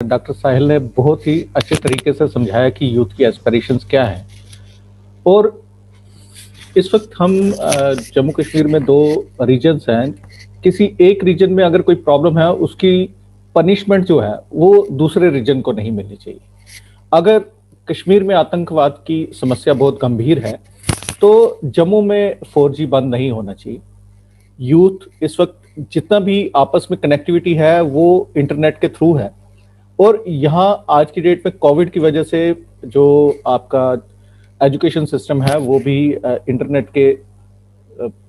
Doctor साहिल ने बहुत ही अच्छे तरीके से समझाया कि यूथ की एस्पिरेशंस क्या हैं। और इस वक्त हम जम्मू कश्मीर में दो रीजन्स हैं। किसी एक रीजन में अगर कोई प्रॉब्लम है, उसकी पनिशमेंट जो है वो दूसरे रीजन को नहीं मिलनी चाहिए। अगर कश्मीर में आतंकवाद की समस्या बहुत गंभीर है तो जम्मू में 4G बंद नहीं होना चाहिए। यूथ इस वक्त जितना भी आपस में कनेक्टिविटी है वो इंटरनेट के थ्रू है। और यहाँ आज की डेट में कोविड की वजह से जो आपका एजुकेशन सिस्टम है वो भी इंटरनेट के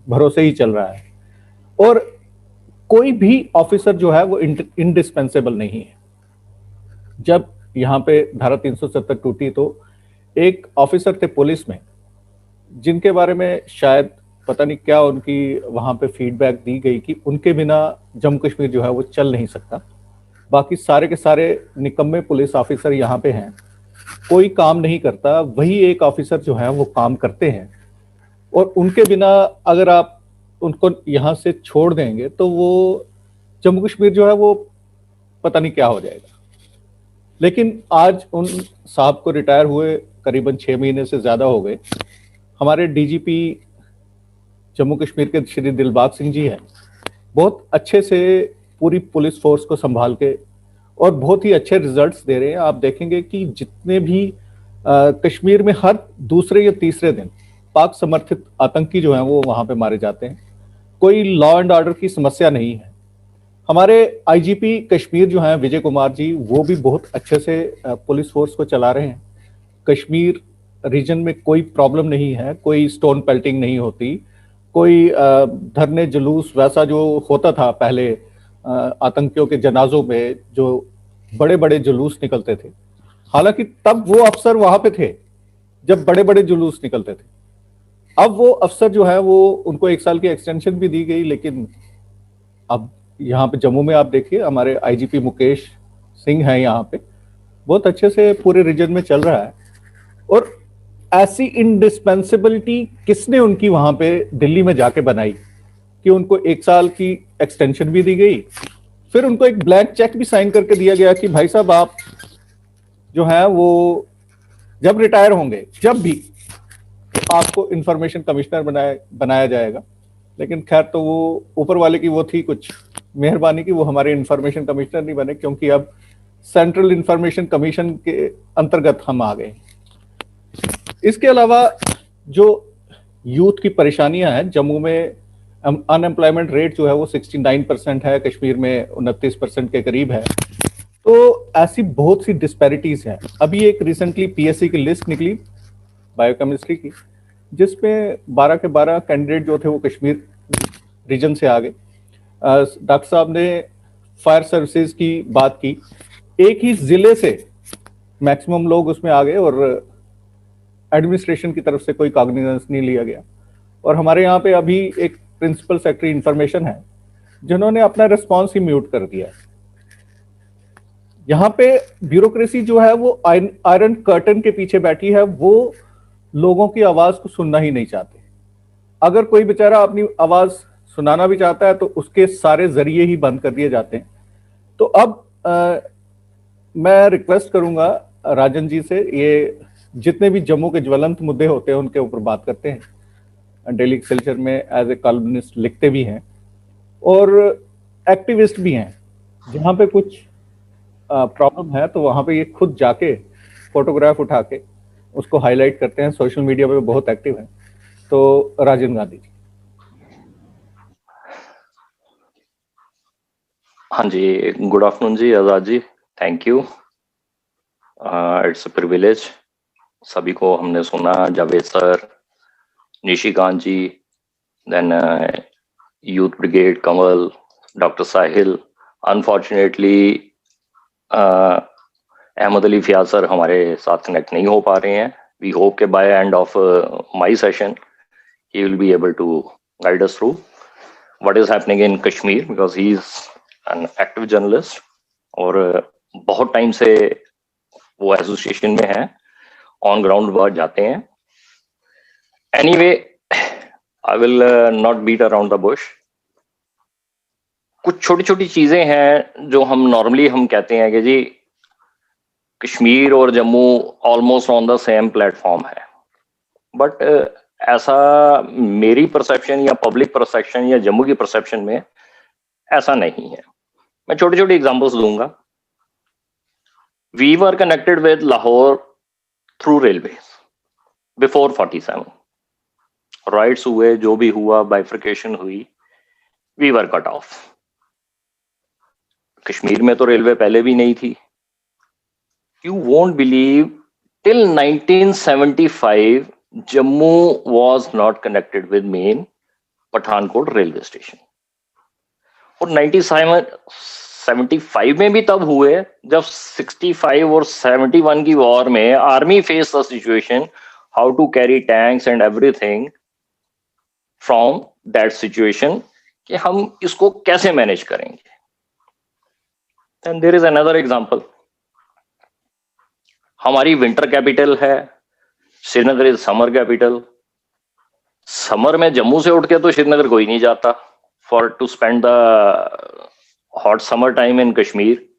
भरोसे ही चल रहा है। और कोई भी ऑफिसर जो है वो इंडिस्पेंसेबल नहीं है। जब यहाँ पे धारा 370 टूटी तो एक ऑफिसर थे पुलिस में जिनके बारे में शायद पता नहीं क्या उनकी वहां पे फीडबैक दी गई कि उनके बिना जम्मू कश्मीर जो है वो चल नहीं सकता। बाकी सारे के सारे निकम्मे पुलिस ऑफिसर यहाँ पे हैं, कोई काम नहीं करता, वही एक ऑफिसर जो है वो काम करते हैं। और उनके बिना अगर आप उनको यहाँ से छोड़ देंगे तो वो जम्मू कश्मीर जो है वो पता नहीं क्या हो जाएगा। लेकिन आज उन साहब को रिटायर हुए करीबन 6 महीने से ज्यादा हो गए। हमारे डीजीपी जम्मू कश्मीर के श्री दिलबाग सिंह जी हैं, बहुत अच्छे से पूरी पुलिस फोर्स को संभाल के और बहुत ही अच्छे रिजल्ट्स दे रहे हैं। आप देखेंगे कि जितने भी कश्मीर में हर दूसरे या तीसरे दिन पाक समर्थित आतंकी जो हैं वो वहां पे मारे जाते हैं। कोई लॉ एंड ऑर्डर की समस्या नहीं है। हमारे आईजीपी कश्मीर जो हैं विजय कुमार जी, वो भी बहुत अच्छे से पुलिस फोर्स को चला रहे हैं। कश्मीर रीजन में कोई प्रॉब्लम नहीं है, कोई स्टोन पेल्टिंग नहीं होती, कोई धरने जुलूस वैसा जो होता था पहले आतंकियों के जनाजों में जो बड़े बड़े जुलूस निकलते थे। हालांकि तब वो अफसर वहां पे थे जब बड़े बड़े जुलूस निकलते थे। अब वो अफसर जो है वो उनको 1 साल की एक्सटेंशन भी दी गई, लेकिन अब यहाँ पे जम्मू में आप देखिए हमारे आईजीपी मुकेश सिंह हैं यहाँ पे, बहुत अच्छे से पूरे रीजन में चल रहा है। और ऐसी इंडिस्पेंसिबिलिटी किसने उनकी वहां पे दिल्ली में जाके बनाई कि उनको 1 साल की एक्सटेंशन भी दी गई, फिर उनको एक ब्लैंक चेक भी साइन करके दिया गया कि भाई साहब आप जो है वो जब रिटायर होंगे जब भी तो आपको इंफॉर्मेशन कमिश्नर बनाया जाएगा। लेकिन खैर तो वो ऊपर वाले की वो थी कुछ मेहरबानी की, वो हमारे इंफॉर्मेशन कमिश्नर नहीं बने क्योंकि अब सेंट्रल इंफॉर्मेशन कमीशन के अंतर्गत हम आ गए। इसके अलावा जो यूथ की परेशानियां हैं, जम्मू में अनएम्प्लॉयमेंट रेट जो है वो 69% है, कश्मीर में 29% के करीब है। तो ऐसी बहुत सी डिस्पैरिटीज हैं। अभी एक रिसेंटली पीएससी की लिस्ट निकली बायोकेमिस्ट्री की, जिसमें 12 के 12 कैंडिडेट जो थे वो कश्मीर रीजन से आ गए। डॉक्टर साहब ने फायर सर्विसेज की बात की, एक ही जिले से मैक्सिमम लोग उसमें आ गए और एडमिनिस्ट्रेशन की तरफ से कोई कॉग्निजेंस नहीं लिया गया। और हमारे यहाँ पे अभी एक प्रिंसिपल सेक्रेटरी इंफॉर्मेशन है जिन्होंने अपना रिस्पॉन्स ही म्यूट कर दिया। यहाँ पे ब्यूरोक्रेसी जो है वो आयरन कर्टन के पीछे बैठी है, वो लोगों की आवाज को सुनना ही नहीं चाहते। अगर कोई बेचारा अपनी आवाज सुनाना भी चाहता है तो उसके सारे जरिए ही बंद कर दिए जाते हैं। तो अब मैं रिक्वेस्ट करूंगा राजन जी से, ये जितने भी जम्मू के ज्वलंत मुद्दे होते हैं उनके ऊपर बात करते हैं। डेली कल्चर में एज ए कॉलमनिस्ट लिखते भी हैं और एक्टिविस्ट भी हैं। जहां पे कुछ प्रॉब्लम है तो वहां पे ये खुद जाके फोटोग्राफ उठा के उसको हाईलाइट करते हैं, सोशल मीडिया पे बहुत एक्टिव हैं। तो राजन गांधी जी। हाँ जी, good afternoon ji, Azad ji, thank you. It's a privilege. सभी को हमने सुना, Javed sir, Nishikant ji, then youth brigade Kamal, doctor Sahil. Unfortunately Ahmed Ali Fayaz sir हमारे साथ कनेक्ट नहीं हो पा रहे हैं। वी होप के by end of my session he will be able to guide us through what is happening in Kashmir, because he is an active journalist और बहुत टाइम से वो एसोसिएशन में है, ऑन ग्राउंड वर्क जाते हैं। Anyway, I will not beat around the bush. कुछ छोटी छोटी चीजें हैं जो हम नॉर्मली हम कहते हैं कि जी कश्मीर और Jammu almost on the same platform है, बट ऐसा मेरी परसेप्शन या पब्लिक परसेप्शन या जम्मू की परसेप्शन में ऐसा नहीं है। मैं छोटे छोटे एग्जांपल्स दूंगा। We were connected with Lahore through railway before 47। Riots हुए, जो भी हुआ, बाइफर्केशन हुई, we were cut off. Kashmir में तो रेलवे पहले भी नहीं थी। You won't believe, till 1975 Jammu was not connected with main Pathankot railway station. और 1975 में भी तब हुए जब 65 और 71 की वॉर में army face the situation how to carry tanks and everything from that situation, कि हम इसको कैसे मैनेज करेंगे। And there is another example. हमारी विंटर कैपिटल है, Srinagar is summer capital. Summer में जम्मू से उठ के तो श्रीनगर कोई नहीं जाता for to spend the hot summer time in Kashmir,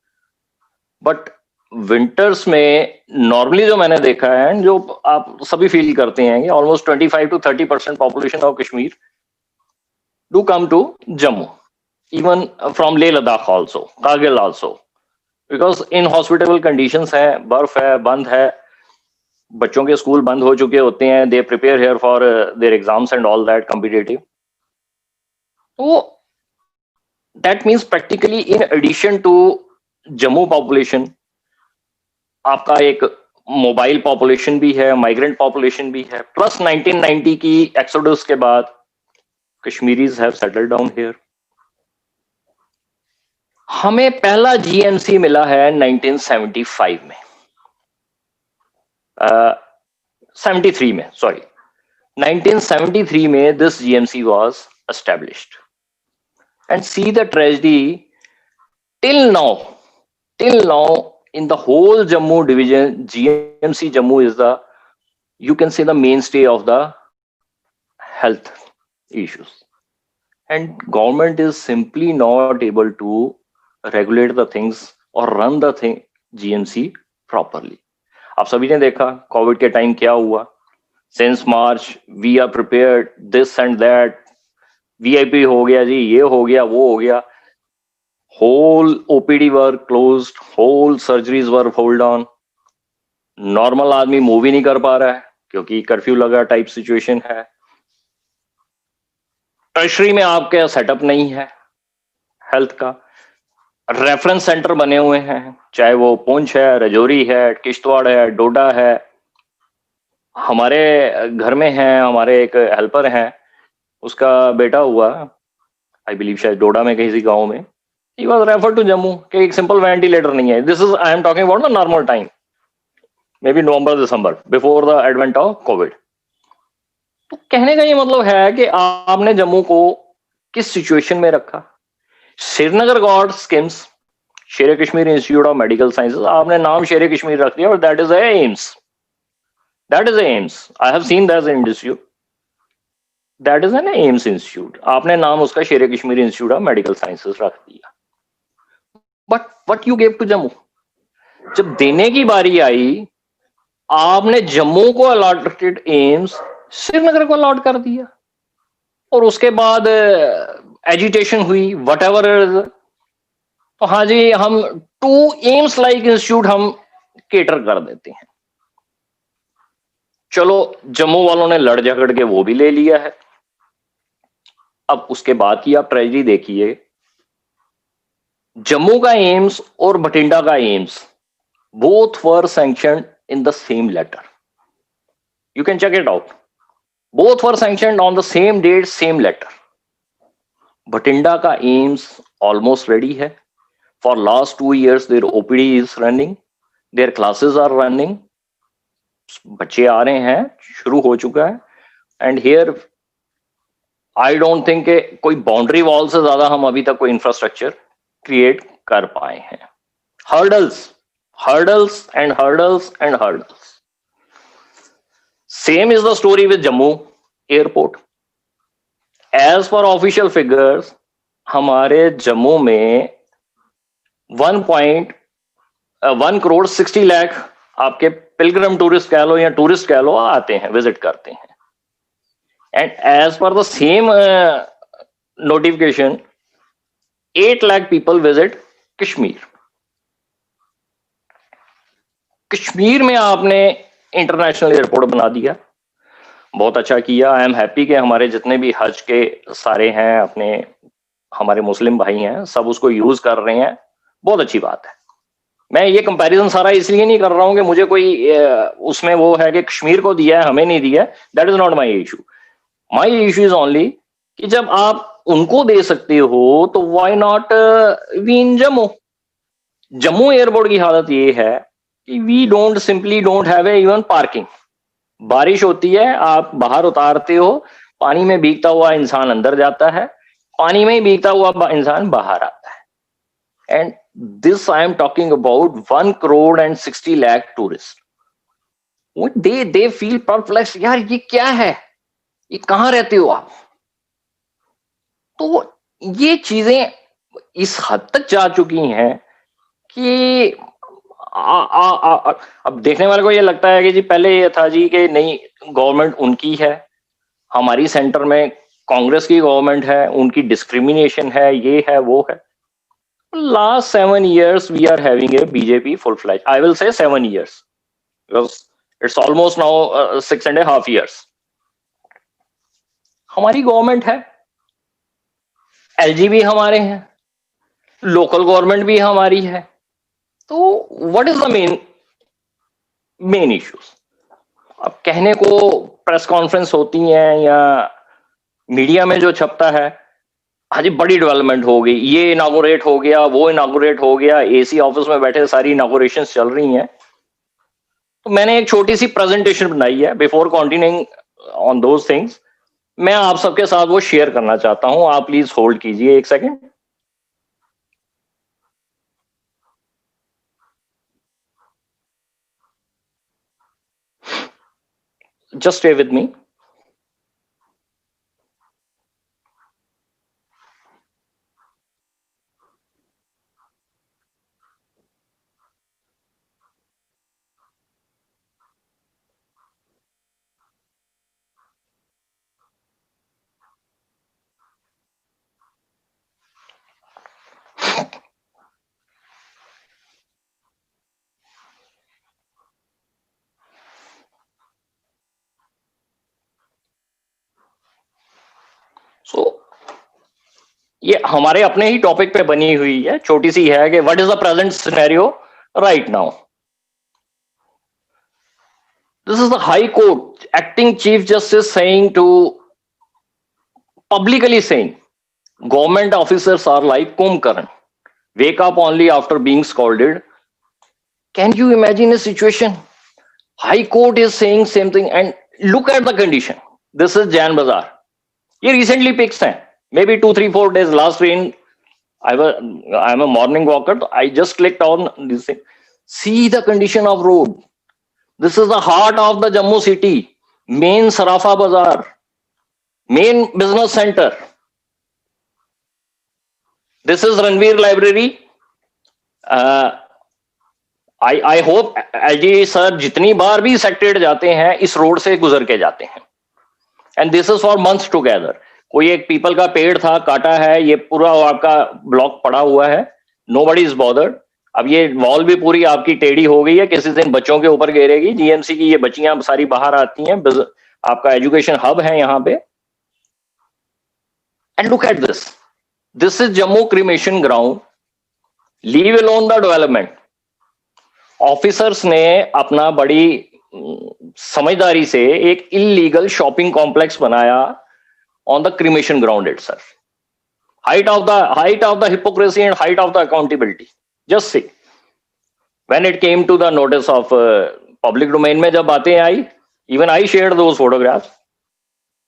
but winters में नॉर्मली जो मैंने देखा है, जो आप सभी फील करते हैं, कि almost 25 to 30% population of Kashmir do come to Jammu, even from Leh Ladakh also, Kargil also, because inhospitable conditions है, बर्फ है, बंद है, बच्चों के स्कूल बंद हो चुके होते हैं, they prepare here for their exams and all that competitive. तो that means practically in addition to Jammu population, आपका एक मोबाइल पॉपुलेशन भी है, माइग्रेंट पॉपुलेशन भी है, प्लस 1990 की एक्सोडस के बाद Kashmiris have settled down here. हमें पहला जीएमसी मिला है 1975 में, 73 में, सॉरी 1973 में this GMC was established. And see the tragedy, till now in the whole Jammu division, GMC Jammu is the, you can say, the mainstay of the health issues, and government is simply not able to regulate the things or run the thing GMC properly. आप सभी ने देखा Covid के time क्या हुआ। Since March we are prepared this and that, VIP हो गया जी, ये हो गया, वो हो गया, whole OPD were closed, whole surgeries were hold on, normal आदमी मूव ही नहीं कर पा रहा है क्योंकि कर्फ्यू लगा टाइप सिचुएशन है। टर्शरी में आपके सेटअप नहीं है हेल्थ का, रेफरेंस सेंटर बने हुए हैं, चाहे वो पुंछ है, रजौरी है, किश्तवाड़ है, डोडा है। हमारे घर में है, हमारे एक हेल्पर हैं, उसका बेटा हुआ, आई बिलीव शायद डोडा में किसी गांव में, he was referred to Jammu कि एक सिंपल वेंटिलेटर नहीं है। This is, I am talking about the normal time, may be November December, before the advent of Covid. तो कहने का ये मतलब है कि आपने जम्मू को किस सिचुएशन में रखा। Srinagar got SKIMS, Sher Kashmir institute of medical sciences, आपने नाम शेर कश्मीर रख दिया और that is AIIMS, that is AIIMS. I have seen that institute, that is an AIIMS institute. आपने नाम उसका Sher Kashmir institute of medical sciences रख दिया। But what you give to Jammu, जब देने की बारी आई, आपने जम्मू को अलॉटेड एम्स श्रीनगर को अलॉट कर दिया, और उसके बाद एजिटेशन हुई, वट एवर। तो हाँ जी, हम 2 एम्स लाइक इंस्टीट्यूट हम केटर कर देते हैं। चलो, जम्मू वालों ने लड़ झगड़ के वो भी ले लिया है। अब उसके बाद की आप ट्रेजेडी देखिए, जम्मू का एम्स और बठिंडा का AIIMS, both were sanctioned in the same letter. You can check it out. Both were sanctioned on the same date, same letter. Bathinda का एम्स almost ready है. For last 2 years their OPD is running, their classes are running. बच्चे आ रहे हैं, शुरू हो चुका है। And here I don't think कि कोई बाउंड्री वॉल से ज्यादा हम अभी तक कोई इंफ्रास्ट्रक्चर क्रिएट कर पाए हैं। Hurdles and hurdles. Same is the story with Jammu airport. As per official figures, हमारे जम्मू में 1,60,00,000 आपके पिलग्रम टूरिस्ट कह लो या टूरिस्ट कह लो आते हैं, विजिट करते हैं. And as per the same notification 8 lakh people visit Kashmir. Kashmir में आपने इंटरनेशनल एयरपोर्ट बना दिया, बहुत अच्छा किया. आई एम हैप्पी कि हमारे जितने भी हज के सारे हैं अपने हमारे मुस्लिम भाई हैं सब उसको यूज कर रहे हैं, बहुत अच्छी बात है. मैं ये कंपैरिजन सारा इसलिए नहीं कर रहा हूं कि मुझे कोई उसमें वो है कि कश्मीर को दिया है हमें नहीं दिया. That is not my issue. My issue is only कि जब आप उनको दे सकते हो तो why not we in Jammu. Jammu airport की हालत ये है कि we don't simply don't have a even parking. बारिश होती है, आप बाहर उतारते हो, पानी में भीगता हुआ इंसान अंदर जाता है, पानी में ही भीगता हुआ इंसान बाहर आता है. And this I am talking about 1,60,00,000 tourist. They feel perplex, यार ये क्या है, ये कहां रहते हो आप. तो ये चीजें इस हद तक जा चुकी हैं कि अब देखने वाले को ये लगता है कि जी पहले ये था जी कि नहीं गवर्नमेंट उनकी है, हमारी सेंटर में कांग्रेस की गवर्नमेंट है, उनकी डिस्क्रिमिनेशन है, ये है वो है. Last 7 years we are having a BJP full-fledged. I will say 7 years because it's almost now 6.5 years. हमारी गवर्नमेंट है, एलजी भी हमारे हैं, लोकल गवर्नमेंट भी हमारी है. तो what is the main issues. अब कहने को प्रेस कॉन्फ्रेंस होती हैं या मीडिया में जो छपता है, हाँ जी बड़ी डेवलपमेंट हो गई, ये इनॉग्रेट हो गया, वो इनॉग्रेट हो गया, एसी ऑफिस में बैठे सारी इनॉग्रेशन चल रही हैं. तो मैंने एक छोटी सी प्रेजेंटेशन बनाई है. Before continuing on those things मैं आप सबके साथ वो शेयर करना चाहता हूं. आप प्लीज होल्ड कीजिए एक second. Just stay with me. So ये हमारे अपने ही टॉपिक पे बनी हुई है, छोटी सी है कि what is the present scenario right now. This is the high court acting chief justice saying to publicly saying government officers are like Kumkaran, wake up only after being scolded. Can you imagine a situation? High Court is saying same thing and look at the condition. This is Jan Bazaar. ये recently pics हैं, maybe 2-3-4 days last rain. I'm a morning walker. I just clicked on this thing. See the condition of road. This is the heart of the Jammu city, main Sarafa Bazaar, main business center. This is Ranveer Library. I hope LG sir जितनी बार भी सेक्टेड जाते हैं इस road से गुजर के जाते हैं. And this is for months together. कोई एक पीपल का पेड़ था, काटा है, ये पूरा आपका ब्लॉक पड़ा हुआ है, नोबडी इज बॉदर्ड. अब ये वॉल भी पूरी आपकी टेढ़ी हो गई है, किसी दिन बच्चों के ऊपर गिरेगी. जीएमसी की ये बच्चियां सारी बाहर आती हैं, आपका एजुकेशन हब है यहाँ पे. And look at this. This is Jammu cremation ground. Leave alone the development. Officers ने अपना बड़ी समझदारी से एक इलीगल शॉपिंग कॉम्प्लेक्स बनाया on the cremation ground itself. height of the hypocrisy and height of the accountability. Just see, when it came to the notice of public domain में जब बातें आई, even I shared those photographs,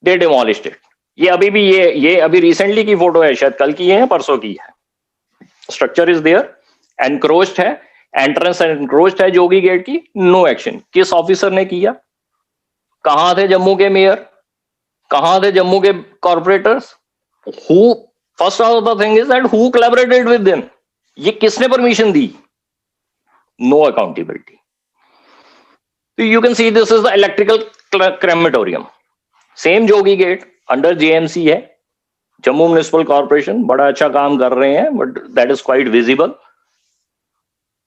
they demolished it. ये अभी भी ये अभी recently की photo है, शायद कल की है, परसों की है. स्ट्रक्चर इज देयर, एनक्रोच्ड है, एंट्रेंस एनक्रोच्ड है जोगी गेट की. No action. किस ऑफिसर ने किया? कहां थे जम्मू के मेयर? कहां थे जम्मू के corporators? Who first of the thing is that who collaborated with them. ये किसने permission the? no accountability. So you can see this is the electrical crematorium. Same Jogi Gate under JMC है, Jammu municipal corporation बड़ा अच्छा काम कर रहे हैं, but that is quite visible.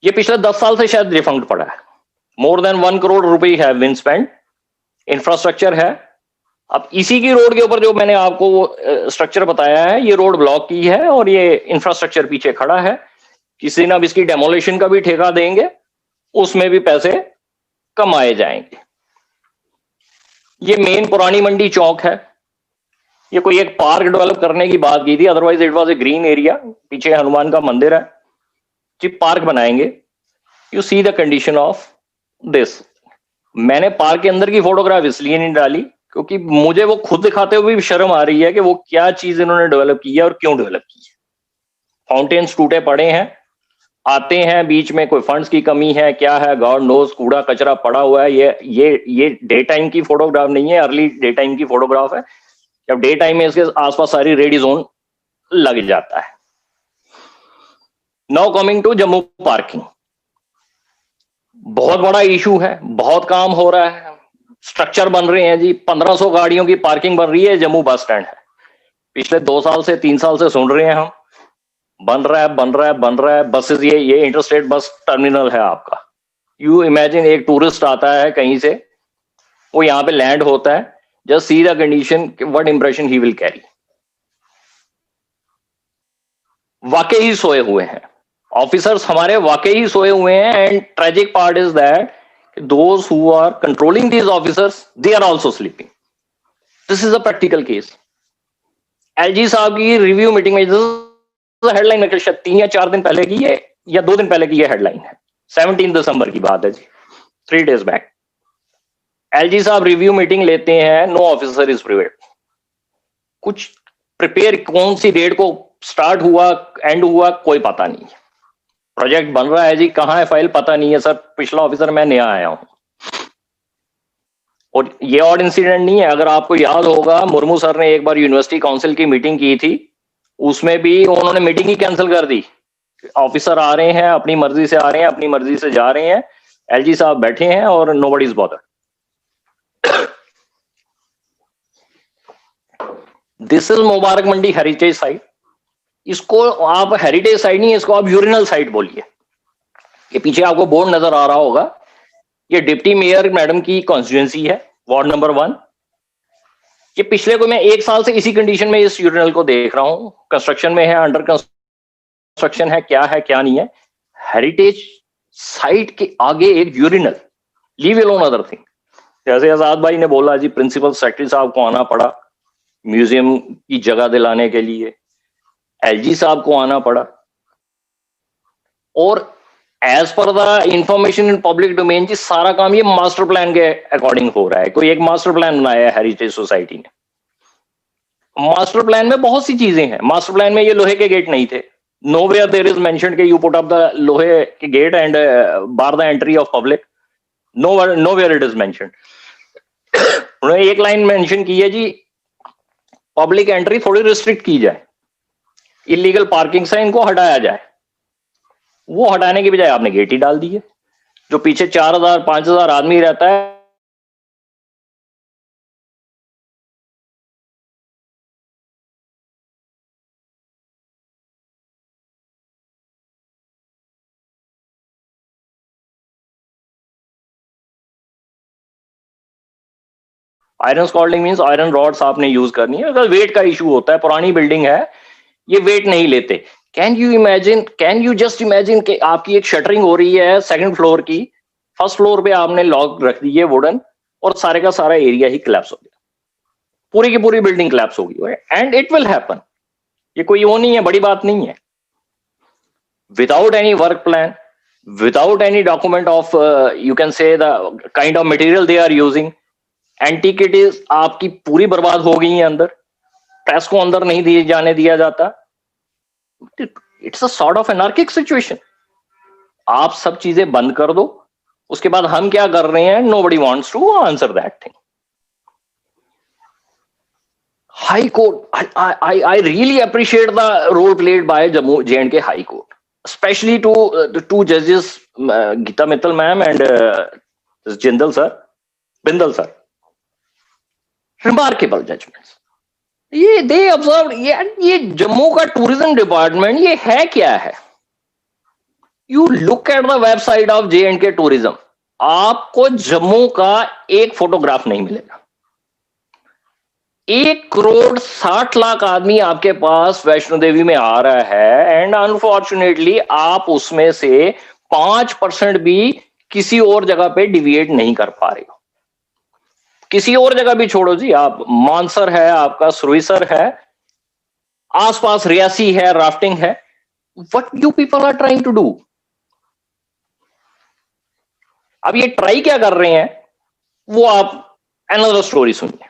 ये पिछले 10 साल से शायद रिफंड पड़ा है. मोर देन 1 करोड़ रुपए हैव बीन स्पेंट. इंफ्रास्ट्रक्चर है. अब इसी की रोड के ऊपर जो मैंने आपको स्ट्रक्चर बताया है, ये रोड ब्लॉक की है और ये इंफ्रास्ट्रक्चर पीछे खड़ा है. किसी दिन अब इसकी डेमोलिशन का भी ठेका देंगे, उसमें भी पैसे कमाए जाएंगे. ये मेन पुरानी मंडी चौक है. ये कोई एक पार्क डेवलप करने की बात की थी, otherwise it was a green area. पीछे हनुमान का मंदिर है, जी पार्क बनाएंगे. You see the condition of this. मैंने पार्क के अंदर की फोटोग्राफ इसलिए नहीं डाली क्योंकि मुझे वो खुद दिखाते हुए भी शर्म आ रही है कि वो क्या चीज इन्होंने डेवलप की है और क्यों डेवलप की है. फाउंटेन्स टूटे पड़े हैं, आते हैं बीच में कोई फंड्स की कमी है, क्या है गॉड नोज, कूड़ा कचरा पड़ा हुआ है. ये डे टाइम की फोटोग्राफ नहीं है, अर्ली डे टाइम की फोटोग्राफ है. जब डे टाइम में इसके आसपास सारी रेडी जोन लग जाता है. Now coming to Jammu parking. बहुत बड़ा इशू है, बहुत काम हो रहा है, स्ट्रक्चर बन रहे हैं जी. 1500 गाड़ियों की पार्किंग बन रही है, जम्मू बस स्टैंड है. पिछले 2 साल से 3 साल से सुन रहे हैं हम, बन रहा है बन रहा है बन रहा है. बसेस, ये इंटरस्टेट बस टर्मिनल है आपका. यू इमेजिन एक टूरिस्ट आता है कहीं से, वो यहाँ पे लैंड होता है, just see the condition, what impression he will carry. वाकई ही सोए हुए हैं ऑफिसर्स हमारे, वाकई ही सोए हुए हैं. And tragic part is that those who are controlling these officers, they are also sleeping. This is a practical case. LG साहब की रिव्यू मीटिंग में हेडलाइन में 3 या 4 दिन पहले की है या 2 दिन पहले की ये हेडलाइन है, 17 दिसंबर की बात है जी, 3 days बैक. एलजी साहब रिव्यू मीटिंग लेते हैं, नो ऑफिसर इज प्रिपेयर्ड. कुछ प्रिपेयर, कौन सी डेट को स्टार्ट हुआ एंड हुआ कोई पता नहीं. प्रोजेक्ट बन रहा है जी, कहाँ है फाइल पता नहीं है सर, पिछला ऑफिसर मैं नया आया हूं. और ये और इंसिडेंट नहीं है, अगर आपको याद होगा मुर्मू सर ने एक बार यूनिवर्सिटी काउंसिल की मीटिंग की थी, उसमें भी उन्होंने मीटिंग ही कैंसिल कर दी. ऑफिसर आ रहे हैं, अपनी मर्जी से आ रहे हैं, अपनी मर्जी से जा रहे हैं, एलजी साहब बैठे हैं और nobody is bothered. This is Mubarak Mandi heritage site. इसको आप हेरिटेज साइट नहीं, इसको आप यूरिनल साइट बोलिए. ये पीछे आपको बोर्ड नजर आ रहा होगा, ये डिप्टी मेयर मैडम की कॉन्स्टिट्यूएंसी है, वार्ड नंबर 1. ये पिछले को मैं 1 साल से इसी कंडीशन में इस यूरिनल को देख रहा हूं. कंस्ट्रक्शन में है, अंडर कंस्ट्रक्शन है, क्या नहीं है. हेरिटेज साइट के आगे एक urinal, leave alone other thing. जैसे आजाद भाई ने बोला जी, प्रिंसिपल सेक्रेटरी साहब को आना पड़ा म्यूजियम की जगह दिलाने के लिए, एलजी साहब को आना पड़ा. और as per the information in public domain जी, सारा काम ये मास्टर प्लान के अकॉर्डिंग हो रहा है. कोई एक मास्टर प्लान बनाया है हेरिटेज सोसाइटी ने. मास्टर प्लान में बहुत सी चीजें हैं. मास्टर प्लान में ये लोहे के गेट नहीं थे. Nowhere there is mentioned that you put up the लोहे के gate and bar the entry of public. Nowhere it is mentioned. उन्होंने एक लाइन मेंशन की है जी, पब्लिक एंट्री थोड़ी रिस्ट्रिक्ट की जाए, इलीगल पार्किंग से इनको हटाया जाए. वो हटाने की बजाय आपने गेट ही डाल दी है. जो पीछे 4000 5000 आदमी रहता है, iron scolding means iron rods आपने यूज करनी है. अगर वेट का इशू होता है, पुरानी बिल्डिंग है, ये वेट नहीं लेते. कैन यू जस्ट इमेजिन कि आपकी एक शटरिंग हो रही है 2nd फ्लोर की, 1st फ्लोर पे आपने लॉक रख दी है वुडन, और सारे का सारा एरिया ही क्लैप्स हो गया, पूरी की पूरी बिल्डिंग क्लैप्स होगी. And it will happen. ये कोई वो नहीं है, बड़ी बात नहीं है. Without any work plan, without any document of you can say the kind of material they are using, antiquities आपकी पूरी बर्बाद हो गई है. अंदर प्रेस को अंदर नहीं जाने दिया जाता. It's a sort of anarchic situation. आप सब चीजें बंद कर दो, उसके बाद हम क्या कर रहे हैं, nobody wants to answer that thing. High court, I really appreciate the role played by Jammu J&K high court. especially to the two judges, Geeta Mittal ma'am and Jindal sir, Bindal sir. Remarkable judgments. ये they observed, ये जम्मू का tourism department ये है क्या है? You look at the website of J&K Tourism, आपको जम्मू का एक फोटोग्राफ नहीं मिलेगा. 1,60,00,000 आदमी आपके पास वैष्णो देवी में आ रहा है एंड अनफॉर्चुनेटली आप उसमें से 5% भी किसी और जगह पे डिविएट नहीं कर पा रहे हो. किसी और जगह भी छोड़ो जी, आप मानसर है, आपका सुरईसर है, आसपास रियासी है, राफ्टिंग है. What you people are trying to do? अब ये ट्राई क्या कर रहे हैं वो आप अनदर स्टोरी सुनिए.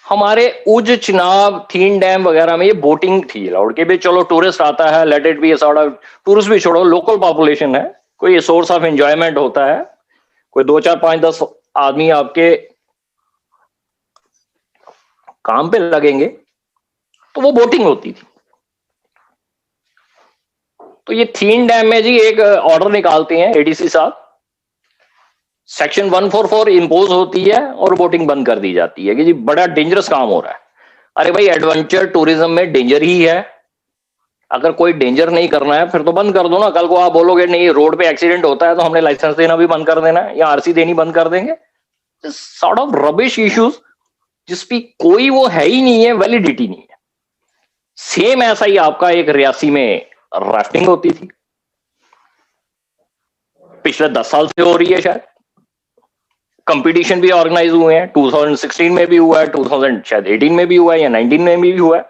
हमारे उज, चिनाब, थीन डैम वगैरह में ये बोटिंग थी अलाउड के भी, चलो टूरिस्ट आता है, let it be sort of, tourist भी छोड़ो, लोकल पॉपुलेशन है, कोई सोर्स ऑफ एंजॉयमेंट होता है, कोई 2, 4, 5, 10 आदमी आपके काम पे लगेंगे तो वो बोटिंग होती थी. तो ये थीन डैम में जी एक ऑर्डर निकालते हैं एडीसी साहब, सेक्शन 144 इंपोज होती है और बोटिंग बंद कर दी जाती है कि जी बड़ा डेंजरस काम हो रहा है. अरे भाई, एडवेंचर टूरिज्म में डेंजर ही है. अगर कोई डेंजर नहीं करना है फिर तो बंद कर दो ना. कल को आप बोलोगे नहीं रोड पे एक्सीडेंट होता है तो हमने लाइसेंस देना भी बंद कर देना है या आरसी देनी बंद कर देंगे. सॉर्ट ऑफ रबिश इश्यूज जिसपी कोई वो है ही नहीं है, वैलिडिटी नहीं है. सेम ऐसा ही आपका एक रियासी में राफ्टिंग होती थी, पिछले 10 साल से हो रही है. शायद कंपटीशन भी ऑर्गेनाइज हुए हैं, 2016 में भी हुआ है, 2018 में भी हुआ है या 19 में भी हुआ है.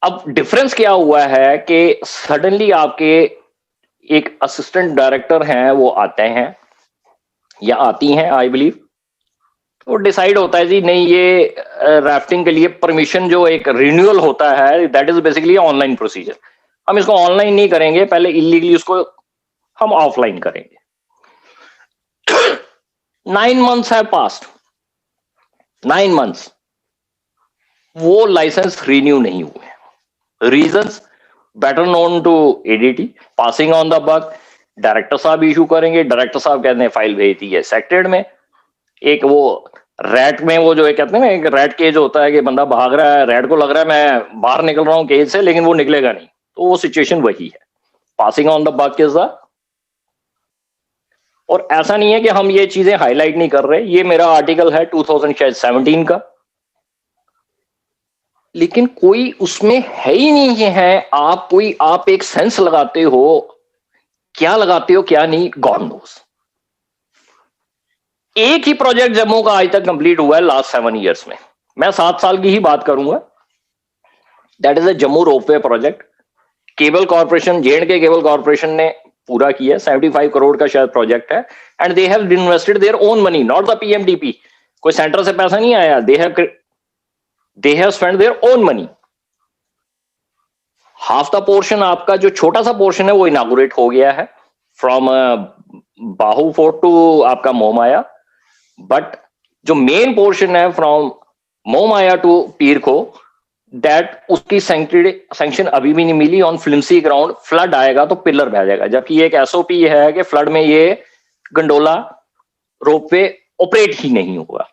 अब डिफरेंस क्या हुआ है कि सडनली आपके एक असिस्टेंट डायरेक्टर हैं, वो आते हैं या आती हैं आई बिलीव, तो डिसाइड होता है जी नहीं ये राफ्टिंग के लिए परमिशन जो एक रिन्यूअल होता है that is basically online procedure. हम इसको ऑनलाइन नहीं करेंगे, पहले इलीगली उसको हम ऑफलाइन करेंगे. 9 months have passed. 9 months वो लाइसेंस रिन्यू नहीं हुए. Reasons better known to ADT, passing on the buck. Director साहब इशू करेंगे, डायरेक्टर साहब कहते हैं फाइल भेज दी है सेक्टेड में. एक वो रैट में वो जो है कहते हैं ना, एक रैट केज होता है कि बंदा भाग रहा है, रैट को लग रहा है मैं बाहर निकल रहा हूं केज से लेकिन वो निकलेगा नहीं, तो वो सिचुएशन वही है. Passing on the buck is the. और ऐसा नहीं है कि हम ये चीजें हाईलाइट नहीं कर रहे, ये मेरा आर्टिकल है 2017 का, लेकिन कोई उसमें है ही नहीं है. आप एक सेंस लगाते हो, क्या लगाते हो क्या नहीं, गॉड नोस. एक ही प्रोजेक्ट जम्मू का आज तक कंप्लीट हुआ है लास्ट 7 years में. मैं 7 साल की ही बात करूंगा. That is a Jammu ropeway project. Cable corporation, J&K cable corporation ने पूरा किया. 75 करोड़ का शायद प्रोजेक्ट है and they have invested their own money, not the PMDP. कोई सेंटर से पैसा नहीं आया. They have spend their own money. Half the portion, आपका जो छोटा सा पोर्शन है वो इनागुरेट हो गया है फ्रॉम बाहू फोर्ट टू आपका मोहमाया, बट जो मेन पोर्शन है फ्रॉम मोहमाया टू पीर को, दैट उसकी सैंक्शन अभी भी नहीं मिली. ऑन फ्लिम्सी ग्राउंड, फ्लड आएगा तो पिलर बह जाएगा, जबकि एक एसओपी है कि फ्लड में ये गंडोला रोपवे ऑपरेट ही नहीं होगा.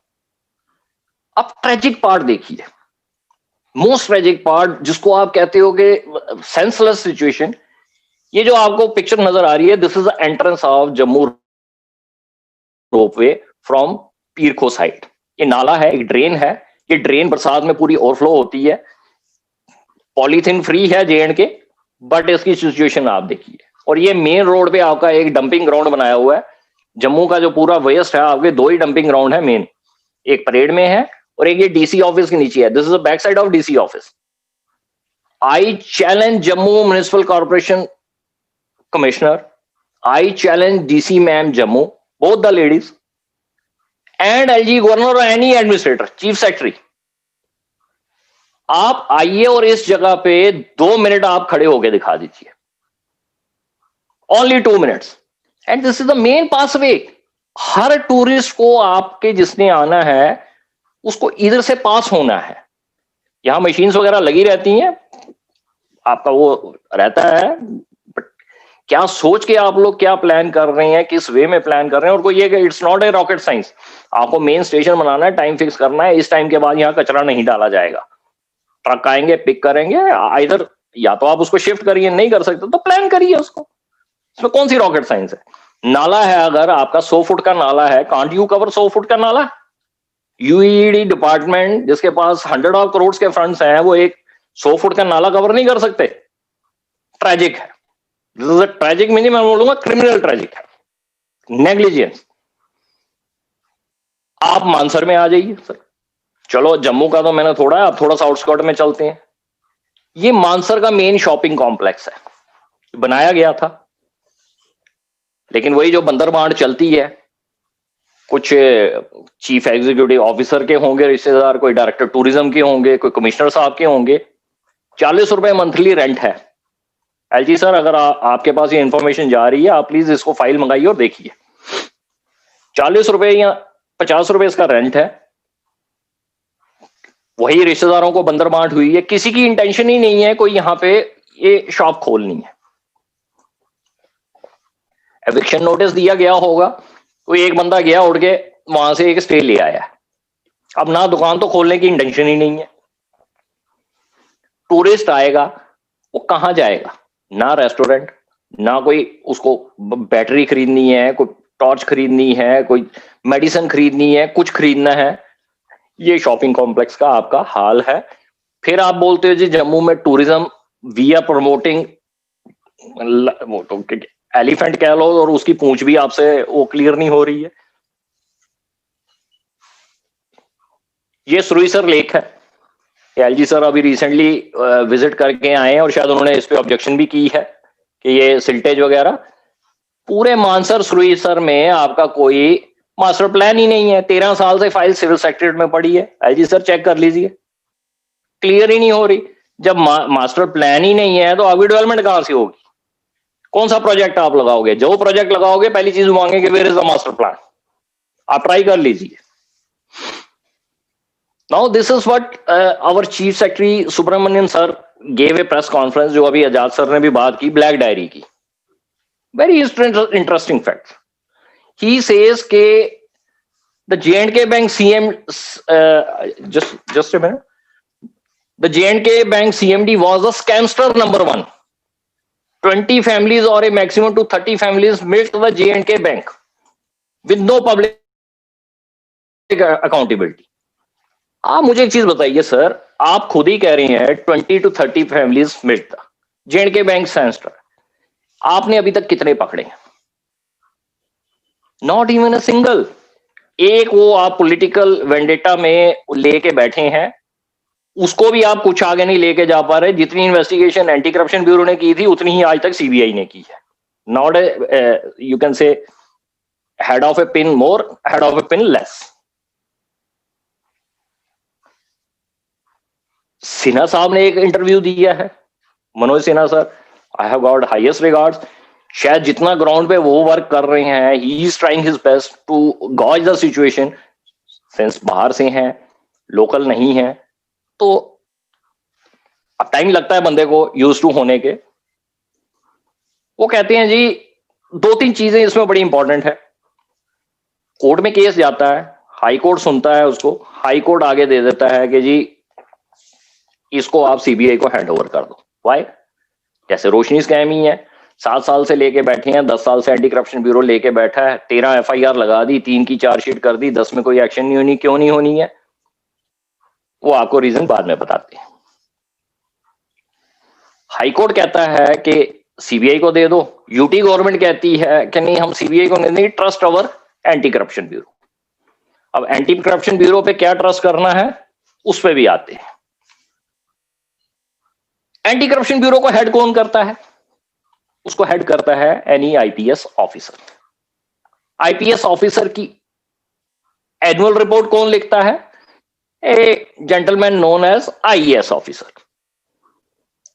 अब ट्रेजिक पार्ट देखिए, मोस्ट ट्रेजिक पार्ट जिसको आप कहते हो कि सेंसलेस सिचुएशन. ये जो आपको पिक्चर नजर आ रही है, this is the entrance of Jammu ropeway from Peerkho side. ये नाला है, एक ड्रेन है. ये ड्रेन बरसात में पूरी ओवरफ्लो होती है. पॉलीथिन फ्री है J&K, बट इसकी सिचुएशन आप देखिए. और ये मेन रोड पे आपका एक डंपिंग ग्राउंड बनाया हुआ है. जम्मू का जो पूरा वेस्ट है, आपके 2 ही डंपिंग ग्राउंड है मेन, एक परेड में है और एक ये डीसी ऑफिस के नीचे है. This is the back side of DC office. I challenge Jammu municipal corporation commissioner, I challenge DC ma'am Jammu, both the ladies, and LG governor और एनी एडमिनिस्ट्रेटर, चीफ सेक्रेटरी, आप आइए और इस जगह पे 2 मिनट आप खड़े होके दिखा दीजिए. Only 2 minutes. And this is the main passway. हर टूरिस्ट को आपके जिसने आना है उसको इधर से पास होना है. यहां मशीन्स वगैरह लगी रहती हैं, आपका वो रहता है, बट क्या सोच के आप लोग क्या प्लान कर रहे हैं, किस वे में प्लान कर रहे हैं। और कोई ये it's not a rocket science, आपको मेन स्टेशन बनाना है, टाइम फिक्स करना है, इस टाइम के बाद यहाँ कचरा नहीं डाला जाएगा, ट्रक आएंगे पिक करेंगे, इधर या तो आप उसको शिफ्ट करिए, नहीं कर सकते तो प्लान करिए उसको, इसमें कौन सी रॉकेट साइंस है। नाला है, अगर आपका 100 फुट का नाला है, कांट यू कवर 100 फुट का नाला। यूईडी डिपार्टमेंट जिसके पास 100 ऑफ करोड़ के फंड्स हैं, वो एक 100 फुट का नाला कवर नहीं कर सकते। ट्रेजिक है, this is a tragic, meaning मैं बोलूंगा क्रिमिनल ट्रेजिक है, नेग्लिजेंस। आप मानसर में आ जाइए सर, चलो जम्मू का तो मैंने थोड़ा है, आप थोड़ा सा आउटस्कर्ट में चलते हैं। ये मानसर का मेन शॉपिंग कॉम्प्लेक्स है, बनाया गया था, लेकिन वही जो बंदरबांट चलती है, कुछ चीफ एग्जीक्यूटिव ऑफिसर के होंगे रिश्तेदार, कोई डायरेक्टर टूरिज्म के होंगे, कोई कमिश्नर साहब के होंगे, 40 रुपए मंथली रेंट है। एलजी सर, अगर आपके पास ये इंफॉर्मेशन जा रही है, आप प्लीज इसको फाइल मंगाइए और देखिए, 40 रुपए या 50 रुपए इसका रेंट है। वही रिश्तेदारों को बंदर बांट हुई है, किसी की इंटेंशन ही नहीं है कोई यहां पे ये शॉप खोलनी है। एविक्शन नोटिस दिया गया होगा, कोई एक बंदा गया उड़ के वहां से एक स्टे ले आया, अब ना दुकान तो खोलने की इंटेंशन ही नहीं है। टूरिस्ट आएगा, वो कहां जाएगा, ना रेस्टोरेंट, ना कोई उसको बैटरी खरीदनी है, कोई टॉर्च खरीदनी है, कोई मेडिसिन खरीदनी है, कुछ खरीदना है। ये शॉपिंग कॉम्प्लेक्स का आपका हाल है। फिर आप बोलते हो जी जम्मू में टूरिज्म वी आर प्रमोटिंग, वो तो एलिफेंट कह लो, और उसकी पूंछ भी आपसे वो क्लियर नहीं हो रही है। ये सुरुईसर लेक है, एलजी सर अभी रिसेंटली विजिट करके आए हैं और शायद उन्होंने इस पे ऑब्जेक्शन भी की है कि ये सिल्टेज वगैरह। पूरे मानसर सुरुईसर में आपका कोई मास्टर प्लान ही नहीं है, 13 साल से फाइल सिविल सेक्रेटरीट में पड़ी है। एलजी सर चेक कर लीजिए, क्लियर ही नहीं हो रही। जब मास्टर प्लान ही नहीं है तो अभी डेवलपमेंट कहां से होगी, कौन सा प्रोजेक्ट आप लगाओगे। जो प्रोजेक्ट लगाओगे पहली चीज मांगेंगे where is the master plan, आप ट्राई कर लीजिए। Now this is what our chief secretary Subramanian sir gave a press conference, जो अभी आजाद सर ने भी बात की ब्लैक डायरी की। Very interesting fact, he says के the J&K bank CM, just a minute, the J&K bank CMD was a scamster number 1. 20 families or a maximum to 30 families milked the J&K bank with no public accountability. आप मुझे एक चीज बताइए sir, आप खुद ही कह रही हैं 20 to 30 families milked था J&K बैंक scamster, आपने अभी तक कितने पकड़े हैं? Not even a single. एक वो आप पॉलिटिकल वेंडेटा में लेके बैठे हैं, उसको भी आप कुछ आगे नहीं लेके जा पा रहे। जितनी इन्वेस्टिगेशन एंटी करप्शन ब्यूरो ने की थी उतनी ही आज तक सीबीआई ने की है। Not you can say head of a pin more, head of a pin less. Sinha साहब ने एक इंटरव्यू दिया है, Manoj Sinha sir, I have got highest regards. शायद जितना ग्राउंड पे वो वर्क कर रहे हैं, he is trying his best to gauge the situation. Since बाहर से हैं, लोकल नहीं है, तो अब टाइम लगता है बंदे को यूज टू होने के। वो कहते हैं जी 2-3 चीजें इसमें बड़ी इंपॉर्टेंट है। कोर्ट में केस जाता है, हाई कोर्ट सुनता है उसको, हाई कोर्ट आगे दे देता है कि जी इसको आप सीबीआई को हैंड ओवर कर दो। वाई? जैसे रोशनी स्कैम ही है, 7 साल से लेके बैठे हैं, 10 साल से एंटी करप्शन ब्यूरो लेके बैठा है, 13 एफआईआर लगा दी, 3 की चार्जशीट कर दी, 10 में कोई एक्शन नहीं होनी। क्यों नहीं होनी है, वो आपको रीजन बाद में बताते हैं। हाईकोर्ट कहता है कि सीबीआई को दे दो, यूटी गवर्नमेंट कहती है कि नहीं हम सीबीआई को नहीं, ट्रस्ट अवर एंटी करप्शन ब्यूरो। अब एंटी करप्शन ब्यूरो पे क्या ट्रस्ट करना है, उस पे भी आते हैं। एंटी करप्शन ब्यूरो को हेड कौन करता है? उसको हेड करता है any IPS officer. IPS officer की एनुअल रिपोर्ट कौन लिखता है? A gentleman known as IAS officer.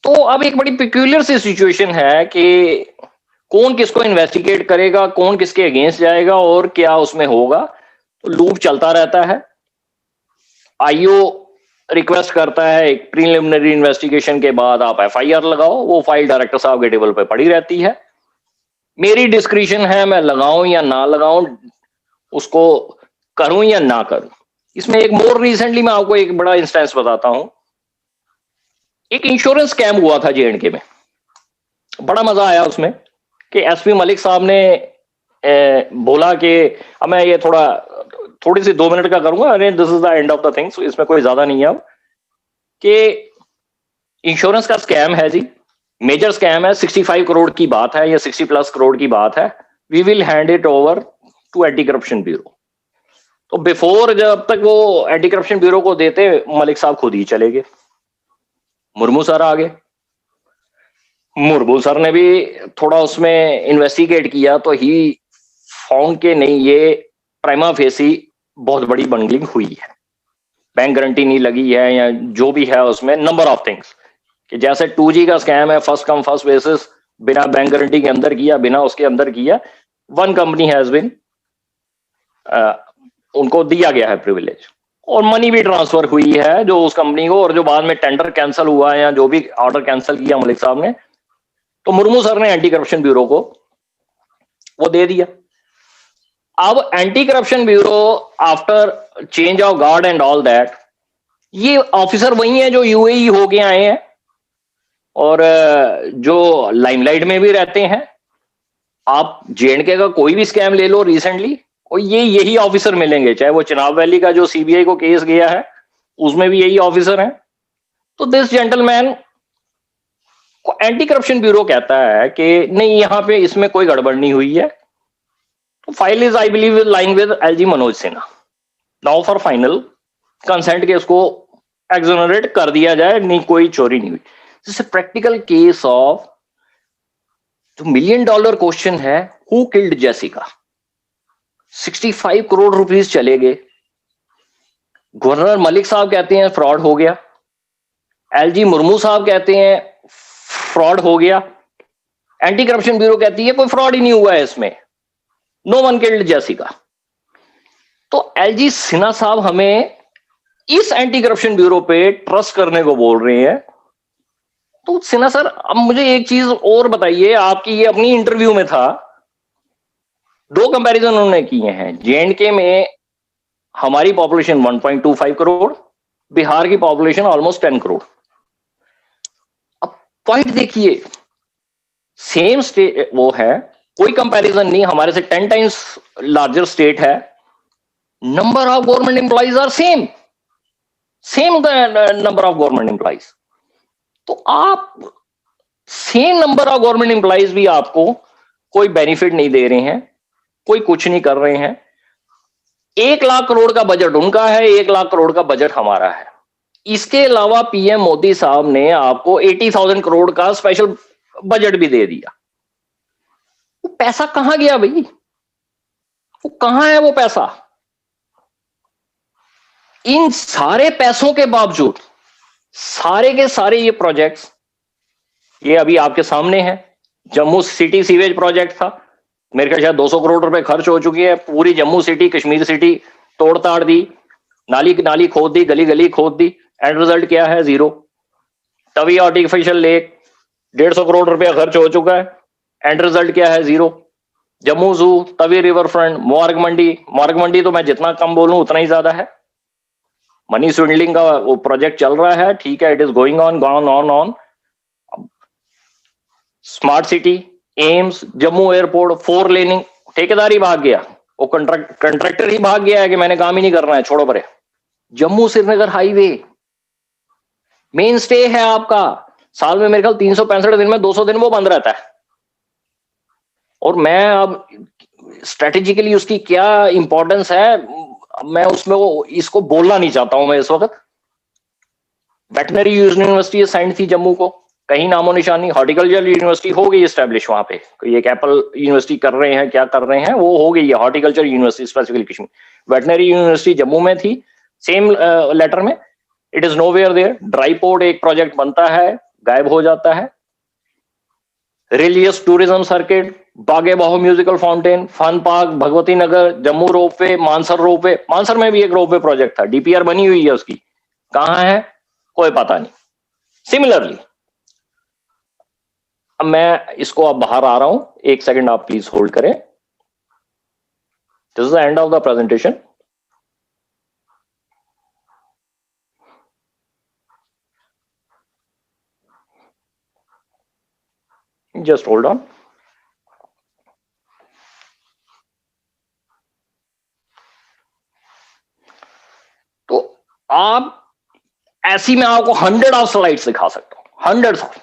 तो अब एक बड़ी पिक्यूलियर सी सिचुएशन है कि कौन किसको इन्वेस्टिगेट करेगा, कौन किसके अगेंस्ट जाएगा और क्या उसमें होगा। तो लूप चलता रहता है। आईओ रिक्वेस्ट करता है एक प्रीलिमिनरी इन्वेस्टिगेशन के बाद आप एफआईआर लगाओ, वो फाइल डायरेक्टर साहब के टेबल पे पड़ी रहती है। मेरी डिस्क्रिप्शन है, मैं लगाऊं या ना लगाऊं, उसको करूं या ना करूं। इसमें एक मोर रिसेंटली मैं आपको एक बड़ा इंस्टेंस बताता हूं। एक इंश्योरेंस स्कैम हुआ था जेएंडके में, बड़ा मजा आया उसमें कि एसपी मलिक साहब ने बोला कि अब मैं ये थोड़ी सी 2 मिनट का करूंगा, अरे this is the end of the things, इसमें कोई ज्यादा नहीं है अब, कि इंश्योरेंस का स्कैम है जी, मेजर स्कैम है, 65 करोड़ की बात है या 60+ करोड़ की बात है, we will hand it over to anti corruption bureau. तो बिफोर जब तक वो एंटी करप्शन ब्यूरो को देते, मलिक साहब खुद ही चले गए, मुर्मू सर आ गए। मुर्मू सर ने भी थोड़ा उसमें इन्वेस्टिगेट किया तो ही फाउंड के नहीं, ये प्राइमा फेसी बहुत बड़ी बंगलिंग हुई है, बैंक गारंटी नहीं लगी है या जो भी है उसमें, नंबर ऑफ थिंग्स, कि जैसे 2G का स्कैम है, फर्स्ट कम फर्स्ट बेसिस, बिना बैंक गारंटी के अंदर किया, बिना उसके अंदर किया, वन कंपनी हैज बिन, उनको दिया गया है प्रिविलेज, और मनी भी ट्रांसफर हुई है जो उस कंपनी को, और जो बाद में टेंडर कैंसिल हुआ या जो भी ऑर्डर कैंसिल किया मलिक साहब ने, तो मुर्मू सर ने एंटी करप्शन ब्यूरो को वो दे दिया। अब anti corruption bureau after change of guard and all that, ये ऑफिसर वही है जो यूएई होके आए हैं और जो लाइमलाइट में भी रहते हैं। आप जेएंडके का कोई भी स्कैम ले लो रिसेंटली, और यही ऑफिसर मिलेंगे, चाहे वो चिनाब वैली का जो सीबीआई को केस गया है उसमें भी यही ऑफिसर हैं। तो दिस जेंटलमैन को एंटी करप्शन ब्यूरो कहता है कि नहीं, यहां पे इसमें कोई गड़बड़ नहीं हुई है, तो file is I believe line with LG Manoj Sinha, now for final consent के उसको एक्सोनरेट कर दिया जाए, नहीं कोई चोरी नहीं हुई। दिस प्रैक्टिकल केस ऑफ जो $1 मिलियन क्वेश्चन है, who killed Jessica, 65 crore rupees चले गए। गवर्नर मलिक साहब कहते हैं फ्रॉड हो गया, एलजी मुर्मू साहब कहते हैं फ्रॉड हो गया, एंटी करप्शन ब्यूरो कहती है कोई फ्रॉड ही नहीं हुआ है इसमें, नो वन किल्ड जेसिका। तो एलजी सिन्हा साहब हमें इस एंटी करप्शन ब्यूरो पे ट्रस्ट करने को बोल रहे हैं। तो सिन्हा सर, अब मुझे एक चीज और बताइए, आपकी ये अपनी इंटरव्यू में था, 2 कंपैरिजन उन्होंने किए हैं, जेएंडके में हमारी पॉपुलेशन 1.25 करोड़, बिहार की पॉपुलेशन ऑलमोस्ट 10 करोड़। अब पॉइंट देखिए, सेम स्टेट वो है, कोई कंपैरिजन नहीं, हमारे से 10 टाइम्स लार्जर स्टेट है, number of government employees are same number of government employees. तो आप same number of government employees भी आपको कोई बेनिफिट नहीं दे रहे हैं, कोई कुछ नहीं कर रहे हैं। 1 लाख करोड़ का बजट उनका है, 1 लाख करोड़ का बजट हमारा है। इसके अलावा पीएम मोदी साहब ने आपको 80,000 करोड़ का स्पेशल बजट भी दे दिया। वो पैसा कहां गया भाई, वो कहां है वो पैसा? इन सारे पैसों के बावजूद सारे के सारे ये प्रोजेक्ट्स, ये अभी आपके सामने है, जम्मू सिटी सीवेज प्रोजेक्ट था, मेरे ख्याल 200 करोड़ रुपए खर्च हो चुकी है, पूरी जम्मू सिटी कश्मीर सिटी तोड़ ताड़ दी, नाली खोद दी, गली गली खोद दी, एंड रिजल्ट क्या है? Zero. Tawi artificial lake 150 crore रुपया खर्च हो चुका है, एंड रिजल्ट क्या है? जीरो। जम्मू जू, तवी रिवर फ्रंट, मार्ग मंडी तो मैं जितना कम बोलूं उतना ही ज्यादा है। मनी स्विंडलिंग का वो प्रोजेक्ट चल रहा है, ठीक है, it is going on. Smart city, AIIMS, Jammu airport, 4 laning, ठेकेदार ही भाग गया, वो कंट्रैक्टर ही भाग गया है कि मैंने काम ही नहीं करना है, छोड़ो परे। Jammu Srinagar highway main stay है आपका, साल में मेरे ख्याल 365 दिन में 200 दिन वो बंद रहता है। और मैं अब स्ट्रेटेजिकली उसकी क्या इंपॉर्टेंस है, मैं उसमें वो इसको बोलना नहीं चाहता हूं मैं इस वक्त। वेटनरी यूनिवर्सिटी साइंस थी जम्मू को, कहीं नामो निशानी। हॉर्टिकल्चर यूनिवर्सिटी हो गई एस्टेब्लिश वहां पे, कोई एक एप्पल यूनिवर्सिटी कर रहे हैं, क्या कर रहे हैं, वो हो गई है horticulture university specifically Kashmir. Veterinary university Jammu में थी, सेम लेटर में, it is nowhere there. Dry port एक प्रोजेक्ट बनता है, गायब हो जाता है। Religious tourism circuit, Bage Bahu musical fountain, fun park, Bhagwati Nagar, Jammu ropeway, Mansar ropeway, Mansar में भी एक रोपवे प्रोजेक्ट था, डीपीआर बनी हुई है उसकी, कहां है कोई पता नहीं। सिमिलरली अब मैं इसको अब बाहर आ रहा हूं, एक सेकंड आप प्लीज होल्ड करें। This is the end of the presentation. Just hold on. तो आप ऐसी मैं आपको 100 ऑफ स्लाइड्स दिखा सकता हूं, 100 ऑफ।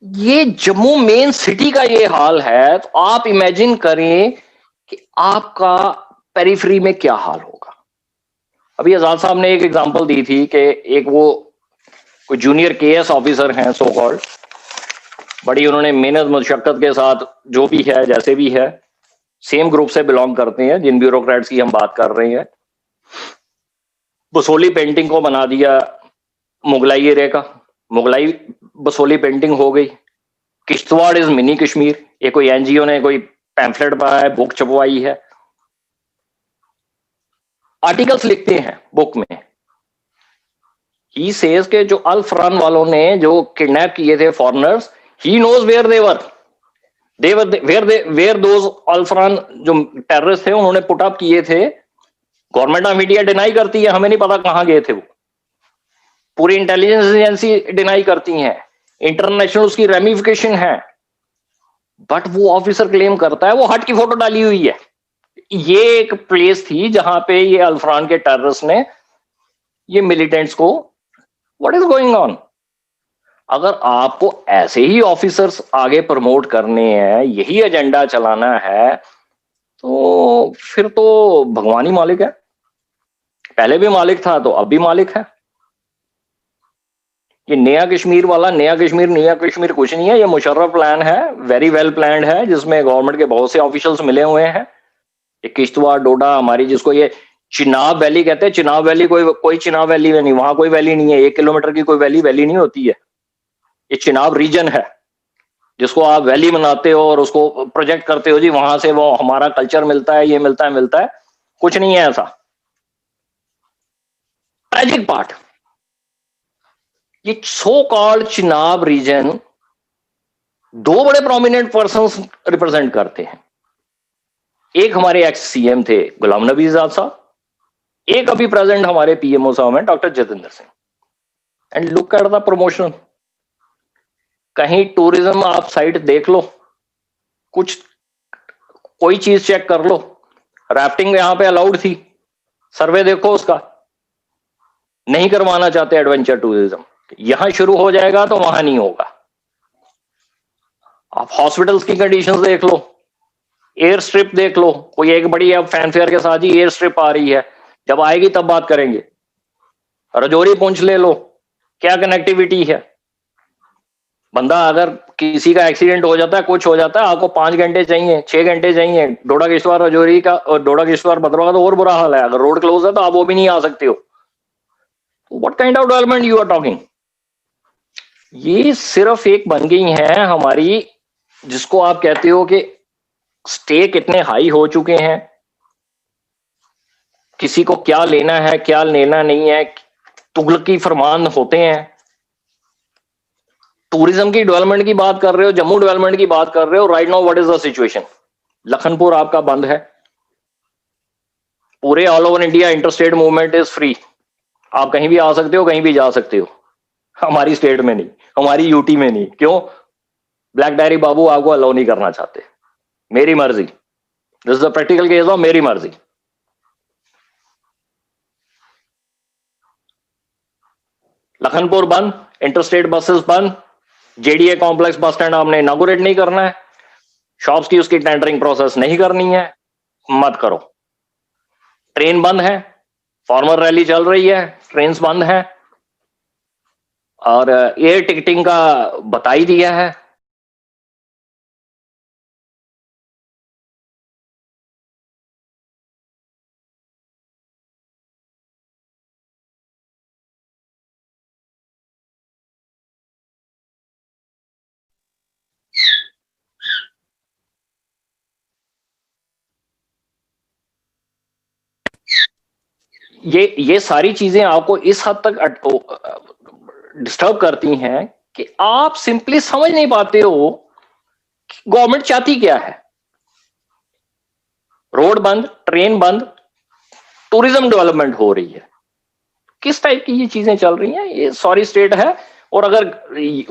ये जम्मू मेन सिटी का ये हाल है, तो आप इमेजिन करें कि आपका पेरिफेरी में क्या हाल होगा। अभी आजाद साहब ने एक एग्जांपल दी थी कि एक वो कोई जूनियर केएस ऑफिसर हैं सो कॉल्ड, बड़ी उन्होंने मेहनत मशक्कत के साथ जो भी है जैसे भी है, सेम ग्रुप से बिलोंग करते हैं जिन ब्यूरोक्रेट्स की हम बात कर रहे हैं। बसोली पेंटिंग को बना दिया मुगलाई एरिया का, मुगलाई बसोली पेंटिंग हो गई। किश्तवाड़ इज मिनी कश्मीर, ये कोई एनजीओ ने कोई पैम्फलेट बनाया, बुक छपवाई है, आर्टिकल्स लिखते हैं बुक में। ही सेज के जो अल फरान वालों ने जो किडनैप किए थे foreigners, he knows where were those Al Faran जो टेररिस्ट थे उन्होंने पुट अप किए थे। गवर्नमेंट ऑफ इंडिया डिनाई करती है, हमें नहीं पता कहां गए थे वो। पूरी इंटेलिजेंस एजेंसी डिनाई करती हैं, इंटरनेशनल उसकी रेमिफिकेशन है, बट वो ऑफिसर क्लेम करता है वो हट की फोटो डाली हुई है। ये एक प्लेस थी जहां पे ये अल्फरान के टेररिस्ट ने ये मिलिटेंट्स को, व्हाट इज गोइंग ऑन। अगर आपको ऐसे ही ऑफिसर्स आगे प्रमोट करने हैं, यही एजेंडा चलाना है, तो फिर तो भगवान ही मालिक है। पहले भी मालिक था तो अब भी मालिक है। ये नया कश्मीर वाला नया कश्मीर कुछ नहीं है, ये मुशर्रफ प्लान है, वेरी वेल प्लान्ड है, जिसमें गवर्नमेंट के बहुत से ऑफिशियल्स मिले हुए हैं। ये किश्तवाड़ डोडा हमारी, जिसको ये चिनाब वैली कहते हैं, चिनाब वैली कोई चिनाब वैली में नहीं, वहां कोई वैली नहीं है, 1 किलोमीटर की कोई वैली नहीं होती है। ये चिनाब रीजन है जिसको आप वैली बनाते हो और उसको प्रोजेक्ट करते हो जी वहां से वो हमारा कल्चर मिलता है, ये मिलता है, कुछ नहीं है ऐसा। ट्रेजिक पार्ट, ये सो कॉल्ड चिनाब रीजन दो बड़े प्रोमिनेंट पर्संस रिप्रेजेंट करते हैं। एक हमारे एक्स सीएम थे गुलाम नबी आजाद साहब, एक अभी प्रेजेंट हमारे पीएमओ साहब हैं doctor Jitendra Singh. And look at the promotion. कहीं टूरिज्म आप साइट देख लो, कुछ कोई चीज चेक कर लो, राफ्टिंग यहां पे अलाउड थी, सर्वे देखो उसका, नहीं करवाना चाहते एडवेंचर टूरिज्म, यहां शुरू हो जाएगा तो वहां नहीं होगा। आप हॉस्पिटल्स की कंडीशंस देख लो, एयर स्ट्रिप देख लो, कोई एक बड़ी अब फैनफेयर के साथ ही एयर स्ट्रिप आ रही है, जब आएगी तब बात करेंगे। रजौरी पुंछ ले लो, क्या कनेक्टिविटी है। बंदा अगर किसी का एक्सीडेंट हो जाता है, कुछ हो जाता है, आपको 5 घंटे चाहिए, 6 घंटे चाहिए। डोडा किश्तवाड़ रजौरी का और डोडा किश्तवाड़ भद्रवाह का तो और बुरा हाल है, अगर रोड क्लोज है तो आप वो भी नहीं आ सकते हो। What kind of development you are talking. ये सिर्फ एक बन गई है हमारी, जिसको आप कहते हो कि स्टेक इतने हाई हो चुके हैं, किसी को क्या लेना है क्या लेना नहीं है, तुगलकी फरमान होते हैं। टूरिज्म की डेवलपमेंट की बात कर रहे हो, जम्मू डेवलपमेंट की बात कर रहे हो, right now what is the situation. Lakhanpur आपका बंद है, पूरे all over India interstate movement is free, आप कहीं भी आ सकते हो, कहीं भी जा सकते हो। हमारी स्टेट में नहीं, हमारी यूटी में नहीं, क्यों? ब्लैक डायरी बाबू आपको अलाउ नहीं करना चाहते। मेरी मर्जी, this is the practical case of मेरी मर्जी। लखनपुर बंद, इंटरस्टेट बसेस बंद, जेडीए कॉम्प्लेक्स बस स्टैंड आपने इनॉग्रेट नहीं करना है, शॉप्स की उसकी टेंडरिंग प्रोसेस नहीं करनी है, मत करो। ट्रेन बंद है, फॉर्मर रैली चल रही है, ट्रेन बंद है, और एयर टिकटिंग का बता ही दिया है। ये सारी चीजें आपको इस हद तक डिस्टर्ब करती हैं कि आप सिंपली समझ नहीं पाते हो कि गवर्नमेंट चाहती क्या है। रोड बंद, ट्रेन बंद, टूरिज्म डेवलपमेंट हो रही है, किस टाइप की ये चीजें चल रही हैं? ये सॉरी स्टेट है। और अगर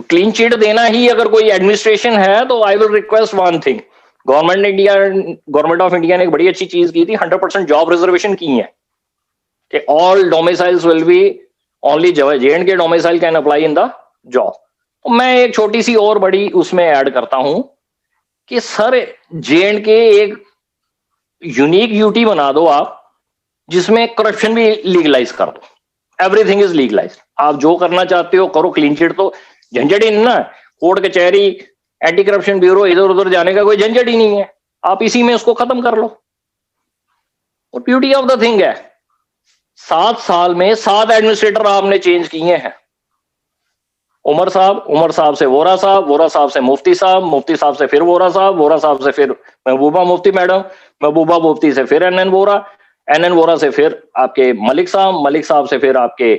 क्लीन चिट देना ही अगर कोई एडमिनिस्ट्रेशन है तो I will request one thing, government of India ने एक बड़ी अच्छी चीज की थी, 100% जॉब रिजर्वेशन की है कि all domiciles will be only J&K domicile can apply in the job. मैं एक छोटी सी और बड़ी उसमें ऐड करता हूं कि सर जे.एंड.के एक यूनिक यूटी बना दो आप, जिसमें करप्शन भी लीगलाइज कर दो। एवरीथिंग इज लीगलाइज, आप जो करना चाहते हो करो। क्लीन चिट तो झंझट ही नहीं ना, कोर्ट कचहरी, एंटी करप्शन ब्यूरो, इधर उधर जाने का कोई झंझट ही नहीं है, आप इसी में उसको खत्म कर लो। और ब्यूटी ऑफ द थिंग है, 7 साल में 7 एडमिनिस्ट्रेटर आपने चेंज किए हैं। उमर साहब से वोरा साहब से मुफ्ती साहब से फिर वोरा साहब से फिर महबूबा मुफ्ती मैडम, महबूबा मुफ्ती से फिर एन एन वोरा से फिर आपके मलिक साहब से फिर आपके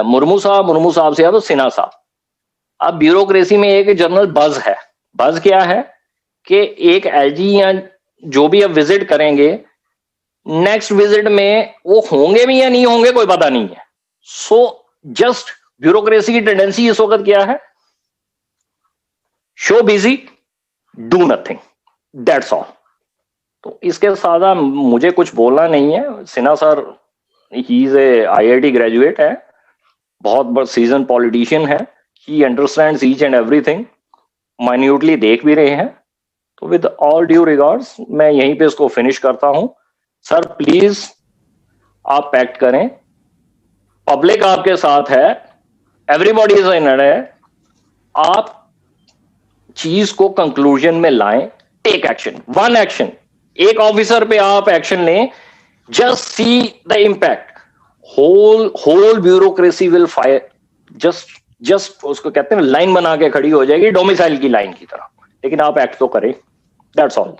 मुर्मू साहब से अब सिन्हा साहब। अब ब्यूरोक्रेसी में एक जनरल बज है। बज क्या है कि एक एलजी या जो भी अब विजिट करेंगे, नेक्स्ट विजिट में वो होंगे भी या नहीं होंगे कोई पता नहीं है। सो जस्ट ब्यूरोक्रेसी की टेंडेंसी इस वक्त क्या है? Show busy, do nothing, that's all. तो इसके साथ मुझे कुछ बोलना नहीं है। Sinha sir he is a IIT graduate है, बहुत बड़ा सीजन पॉलिटिशियन है, he understands each and everything, minutely देख भी रहे हैं। तो विद ऑल ड्यू रिगार्ड्स मैं यहीं पे इसको फिनिश करता हूं। सर प्लीज आप पैक्ट करें, पब्लिक आपके साथ है, एवरीबॉडी इज इन है, आप चीज को कंक्लूजन में लाएं, टेक एक्शन, वन एक्शन, एक ऑफिसर पे आप एक्शन लें, just see the impact, whole bureaucracy will fire, just उसको कहते हैं लाइन बना के खड़ी हो जाएगी, डोमिसाइल की लाइन की तरह। लेकिन आप एक्ट तो करें, दैट्स ऑल।